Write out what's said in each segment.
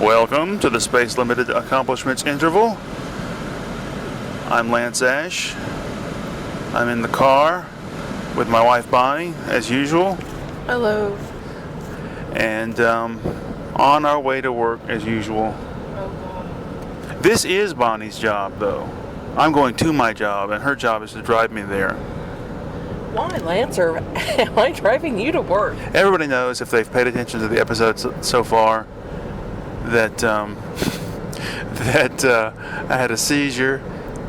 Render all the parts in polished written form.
Welcome to the Space Limited Accomplishments Interval. I'm Lance Ash. I'm in the car with my wife Bonnie, as usual. Hello. And on our way to work, as usual. This is Bonnie's job, though. I'm going to my job, and her job is to drive me there. Why, Lance, or am I driving you to work? Everybody knows, if they've paid attention to the episodes so far, that I had a seizure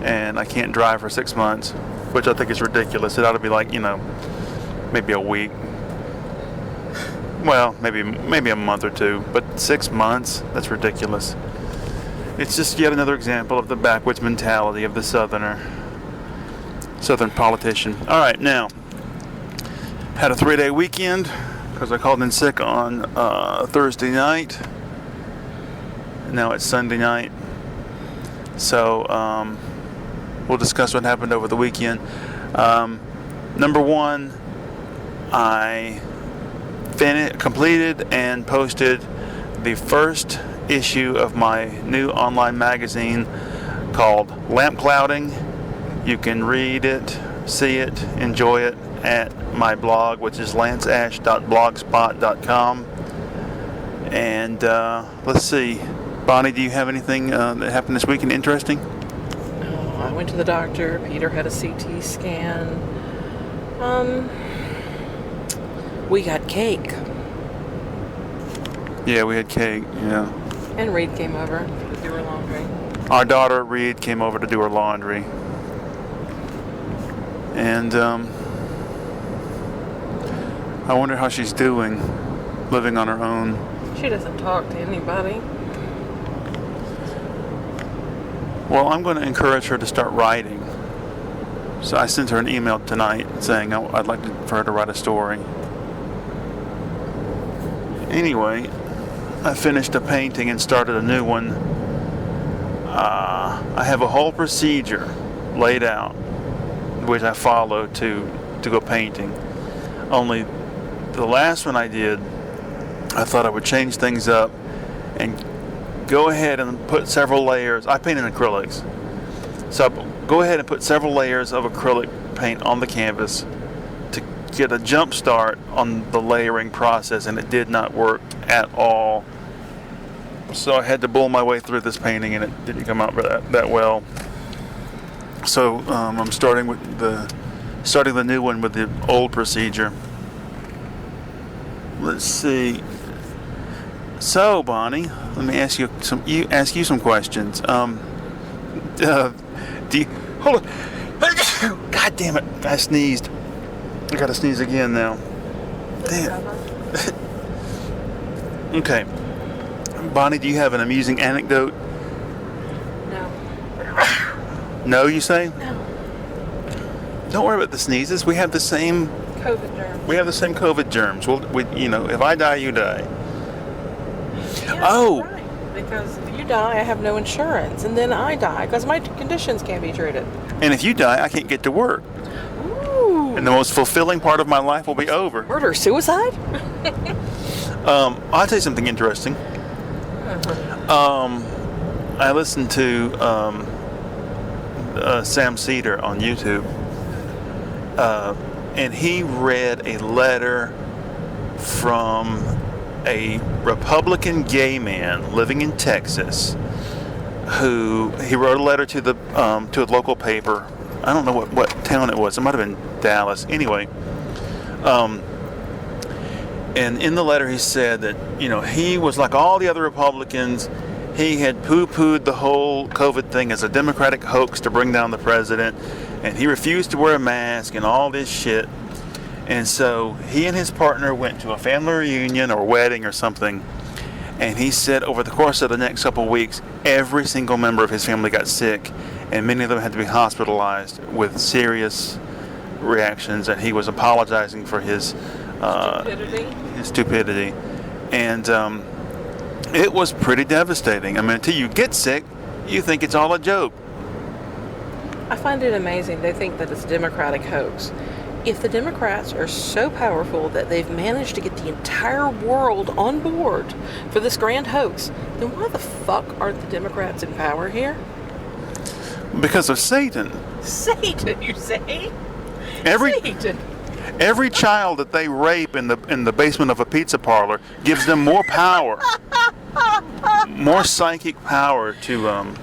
and I can't drive for 6 months, which I think is ridiculous. It ought to be like, maybe a week. Well, maybe a month or two, but 6 months? That's ridiculous. It's just yet another example of the backwoods mentality of the Southern politician. All right, now, had a 3-day weekend because I called in sick on Thursday night. Now it's Sunday night. So we'll discuss what happened over the weekend. Number one, I completed and posted the first issue of my new online magazine called Lamp Clouding. You can read it, see it, enjoy it at my blog, which is lanceash.blogspot.com. And let's see. Bonnie, do you have anything that happened this weekend interesting? I went to the doctor. Peter had a CT scan. We got cake. Yeah, we had cake, yeah. And Reed came over to do her laundry. Our daughter, Reed, came over to do her laundry. And I wonder how she's doing, living on her own. She doesn't talk to anybody. Well, I'm going to encourage her to start writing. So I sent her an email tonight saying I'd like for her to write a story. Anyway, I finished a painting and started a new one. I have a whole procedure laid out, which I follow to go painting. Only the last one I did, I thought I would change things up and go ahead and put several layers. I paint in acrylics. So go ahead and put several layers of acrylic paint on the canvas to get a jump start on the layering process, and it did not work at all. So I had to bull my way through this painting, and it didn't come out that well. So I'm starting the new one with the old procedure. Let's see. So, Bonnie, let me ask you some questions. Do you hold on? God damn it! I sneezed. I gotta sneeze again now. Damn. Okay, Bonnie, do you have an amusing anecdote? No. No, you say? No. Don't worry about the sneezes. We have the same COVID germs. We have the same COVID germs. If I die, you die. Yes, Oh. Right. Because if you die, I have no insurance, and then I die because my conditions can't be treated. And if you die, I can't get to work. Ooh. And the most fulfilling part of my life will be over. Murder, suicide? I'll tell you something interesting. I listened to Sam Cedar on YouTube, and he read a letter from a Republican gay man living in Texas he wrote a letter to a local paper. I don't know what town it was. It might have been Dallas. Anyway, and in the letter he said that he was like all the other Republicans. He had poo-pooed the whole COVID thing as a Democratic hoax to bring down the president, and he refused to wear a mask and all this shit. And so he and his partner went to a family reunion or wedding or something, and he said over the course of the next couple of weeks, every single member of his family got sick, and many of them had to be hospitalized with serious reactions, and he was apologizing for his stupidity. And it was pretty devastating. I mean, until you get sick, you think it's all a joke. I find it amazing. They think that it's a Democratic hoax. If the Democrats are so powerful that they've managed to get the entire world on board for this grand hoax, then why the fuck aren't the Democrats in power here? Because of Satan. Satan, you say? Satan. Every child that they rape in the basement of a pizza parlor gives them more power, more psychic power to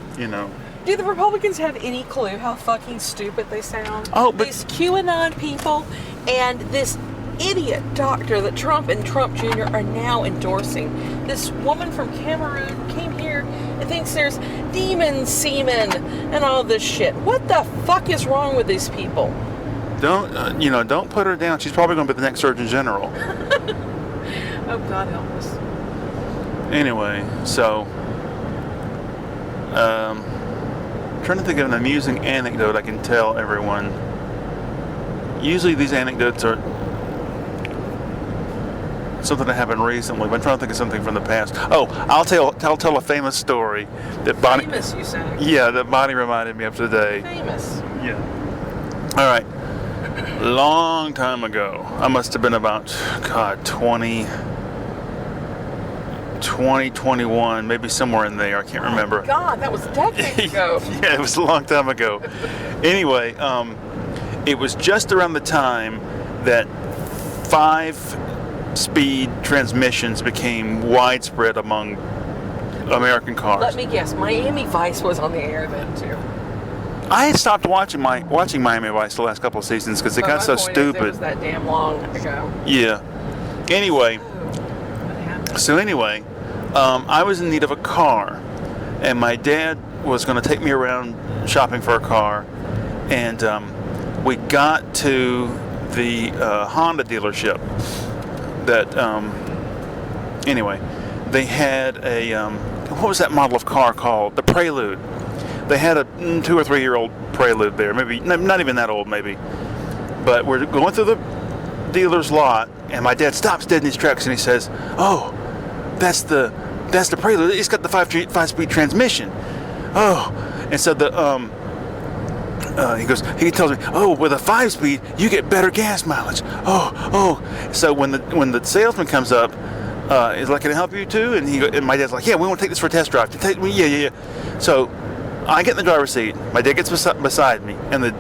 Do the Republicans have any clue how fucking stupid they sound? Oh, but these QAnon people and this idiot doctor that Trump and Trump Jr. are now endorsing. This woman from Cameroon came here and thinks there's demon semen and all this shit. What the fuck is wrong with these people? don't put her down. She's probably going to be the next Surgeon General. Oh, God help us. Anyway, so trying to think of an amusing anecdote I can tell everyone. Usually these anecdotes are something that happened recently, but I'm trying to think of something from the past. Oh, I'll tell a famous story that Bonnie. Famous, you say? Yeah, that Bonnie reminded me of today. Famous. Yeah. All right. Long time ago, I must have been about 2021, maybe somewhere in there. I can't remember. Oh God, that was decades ago. Yeah, it was a long time ago. Anyway, it was just around the time that 5-speed transmissions became widespread among American cars. Let me guess, Miami Vice was on the air then too. I had stopped watching Miami Vice the last couple of seasons because it got so stupid. It was that damn long ago. Yeah. Anyway, I was in need of a car, and my dad was going to take me around shopping for a car, and we got to the Honda dealership. Anyway, they had a what was that model of car called? The Prelude. They had a 2 or 3 year old Prelude there, maybe not even that old, maybe. But we're going through the dealer's lot, and my dad stops dead in his tracks, and he says, "Oh, that's the Prelude. It's got the 5-speed transmission." Oh, and so he tells me, "Oh, with a 5-speed, you get better gas mileage." Oh. So when the salesman comes up, he's like, "Can I help you too?" And my dad's like, "Yeah, we want to take this for a test drive." Yeah. So I get in the driver's seat. My dad gets beside me, and the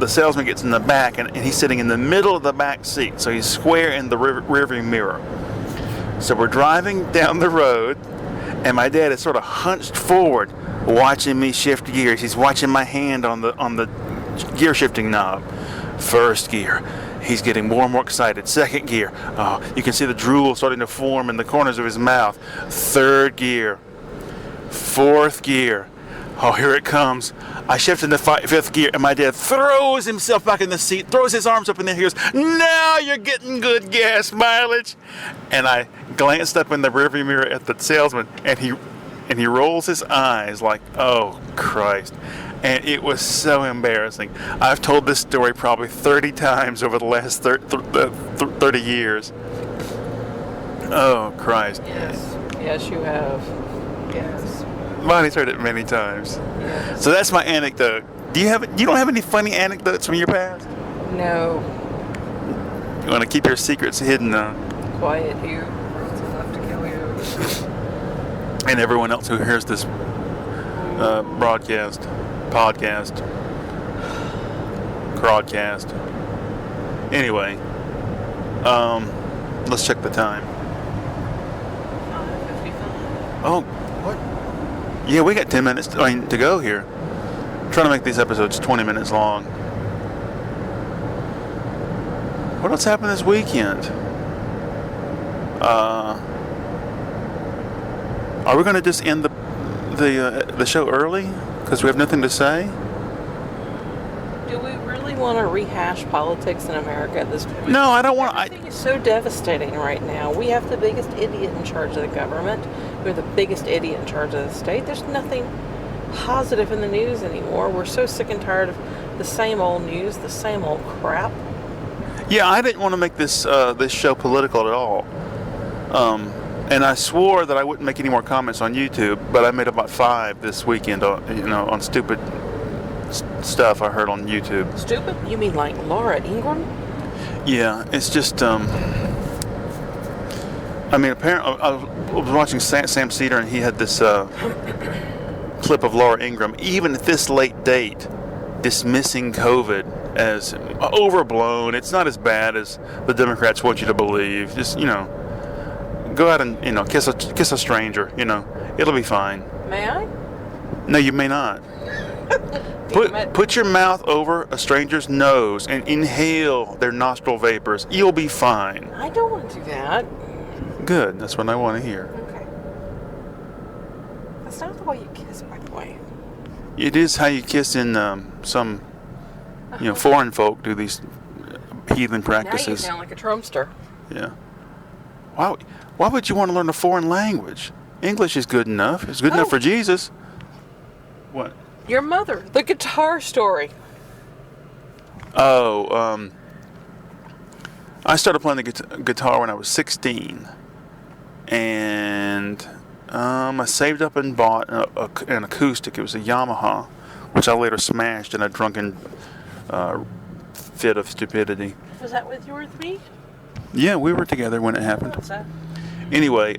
salesman gets in the back, and he's sitting in the middle of the back seat, so he's square in the rearview mirror. So we're driving down the road, and my dad is sort of hunched forward, watching me shift gears. He's watching my hand on the gear shifting knob. First gear. He's getting more and more excited. Second gear. Oh, you can see the drool starting to form in the corners of his mouth. Third gear. Fourth gear. Oh, here it comes. I shift into fifth gear, and my dad throws himself back in the seat, throws his arms up in the air. He goes, "Now you're getting good gas mileage." And I glanced up in the rearview mirror at the salesman, and he rolls his eyes like, "Oh, Christ." And it was so embarrassing. I've told this story probably 30 times over the last 30 years. Oh, Christ. Yes, you have. Yes. Bonnie's heard it many times. Yes. So that's my anecdote. You don't have any funny anecdotes from your past? No. You want to keep your secrets hidden, Quiet here. It's enough to kill you. and everyone else who hears this podcast, crodcast. Anyway, let's check the time. 5:55. Oh, what? Yeah, we got 10 minutes to go here. I'm trying to make these episodes 20 minutes long. What else happened this weekend? Are we going to just end the show early because we have nothing to say? Do we really want to rehash politics in America at this point? No, I don't want. Everything is so devastating right now. We have the biggest idiot in charge of the government. We're the biggest idiot in charge of the state. There's nothing positive in the news anymore. We're so sick and tired of the same old news, the same old crap. Yeah, I didn't want to make this show political at all. And I swore that I wouldn't make any more comments on YouTube, but I made about 5 this weekend on stupid stuff I heard on YouTube. Stupid? You mean like Laura Ingraham? Yeah, it's just. I mean, apparently, I was watching Sam Cedar, and he had this clip of Laura Ingraham, even at this late date, dismissing COVID as overblown. It's not as bad as the Democrats want you to believe. Just, go out and, kiss a stranger. It'll be fine. May I? No, you may not. Put your mouth over a stranger's nose and inhale their nostril vapors. You'll be fine. I don't want to do that. Good. That's what I want to hear. Okay. That's not the way you kiss, by the way. It is how you kiss in some, foreign folk do these heathen Now you practices. sound like a Trumpster. Yeah. Why would you want to learn a foreign language? English is good enough. It's good enough for Jesus. What? Your mother, the guitar story. Oh, I started playing the guitar when I was 16, and I saved up and bought an acoustic. It was a Yamaha, which I later smashed in a drunken fit of stupidity. Was that with you or with me? Yeah, we were together when it happened. What's that? Anyway,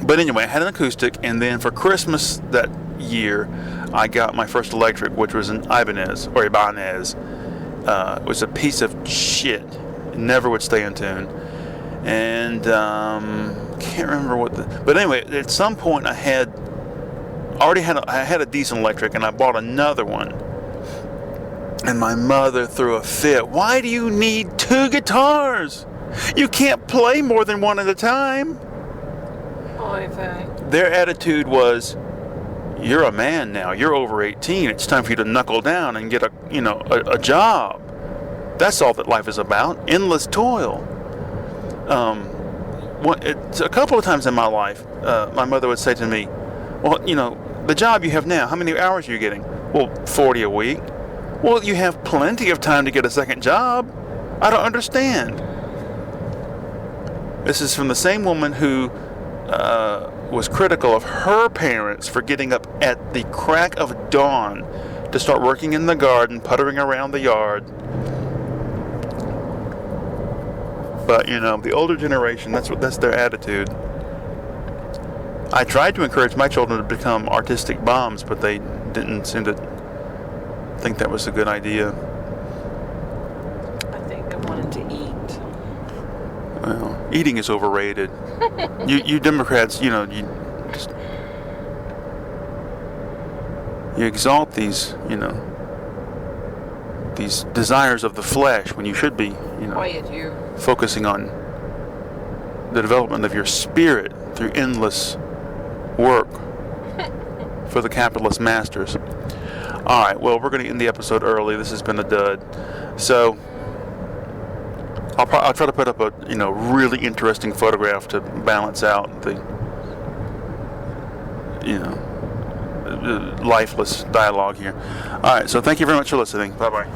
but anyway, I had an acoustic, and then for Christmas that year, I got my first electric, which was an Ibanez. It was a piece of shit. It never would stay in tune. And can't remember but anyway, at some point I had a decent electric, and I bought another one. And my mother threw a fit. Why do you need two guitars? You can't play more than one at a time. Their attitude was, you're a man now. You're over 18. It's time for you to knuckle down and get a job. That's all that life is about. Endless toil. A couple of times in my life, my mother would say to me, well, the job you have now, how many hours are you getting? Well, 40 a week. Well, you have plenty of time to get a second job. I don't understand. This is from the same woman who was critical of her parents for getting up at the crack of dawn to start working in the garden, puttering around the yard. But, the older generation, that's their attitude. I tried to encourage my children to become artistic bombs, but they didn't seem to think that was a good idea. I think they wanted to eat. Well, eating is overrated. you Democrats, you exalt these, these desires of the flesh when you should be, Quiet you. focusing on the development of your spirit through endless work for the capitalist masters. All right, well, we're going to end the episode early. This has been a dud. So I'll try to put up a really interesting photograph to balance out the lifeless dialogue here. All right, so thank you very much for listening. Bye-bye.